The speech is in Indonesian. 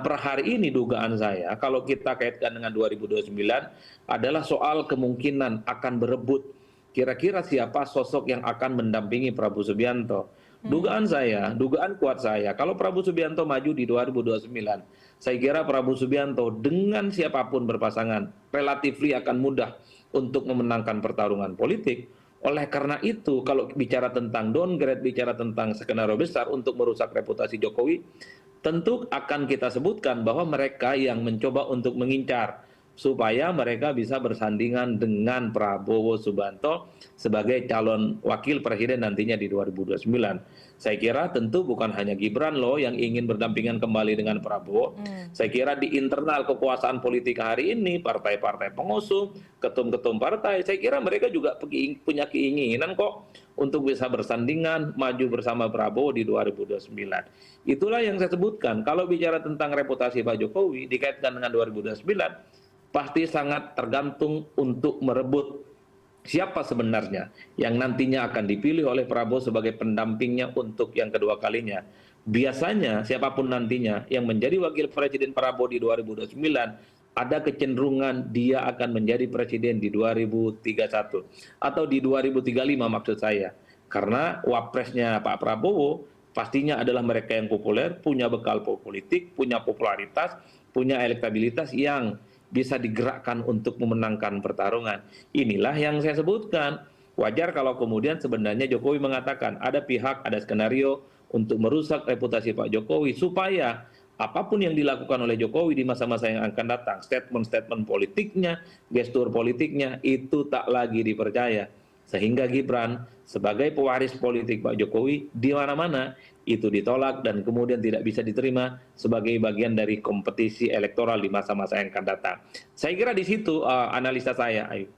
Per hari ini dugaan saya kalau kita kaitkan dengan 2029 adalah soal kemungkinan akan berebut kira-kira siapa sosok yang akan mendampingi Prabowo Subianto. Dugaan saya, dugaan kuat saya, kalau Prabowo Subianto maju di 2029, saya kira Prabowo Subianto dengan siapapun berpasangan relatifly akan mudah untuk memenangkan pertarungan politik. Oleh karena itu, kalau bicara tentang downgrade, bicara tentang skenario besar untuk merusak reputasi Jokowi, tentu akan kita sebutkan bahwa mereka yang mencoba untuk mengincar supaya mereka bisa bersandingan dengan Prabowo Subianto sebagai calon wakil presiden nantinya di 2029. Saya kira tentu bukan hanya Gibran loh yang ingin berdampingan kembali dengan Prabowo. Saya kira di internal kekuasaan politik hari ini, partai-partai pengusung, ketum-ketum partai, saya kira mereka juga punya keinginan kok untuk bisa bersandingan maju bersama Prabowo di 2029. Itulah yang saya sebutkan. Kalau bicara tentang reputasi Pak Jokowi dikaitkan dengan 2029, pasti sangat tergantung untuk merebut siapa sebenarnya yang nantinya akan dipilih oleh Prabowo sebagai pendampingnya untuk yang kedua kalinya. Biasanya siapapun nantinya yang menjadi wakil presiden Prabowo di 2029, ada kecenderungan dia akan menjadi presiden di 2031 atau di 2035 maksud saya. Karena wapresnya Pak Prabowo pastinya adalah mereka yang populer, punya bekal politik, punya popularitas, punya elektabilitas yang bisa digerakkan untuk memenangkan pertarungan. Inilah yang saya sebutkan. Wajar kalau kemudian sebenarnya Jokowi mengatakan ada pihak, ada skenario untuk merusak reputasi Pak Jokowi supaya apapun yang dilakukan oleh Jokowi di masa-masa yang akan datang, statement-statement politiknya, gestur politiknya itu tak lagi dipercaya. Sehingga Gibran sebagai pewaris politik Pak Jokowi di mana-mana itu ditolak dan kemudian tidak bisa diterima sebagai bagian dari kompetisi elektoral di masa-masa yang akan datang. Saya kira di situ analisa saya, Ayu.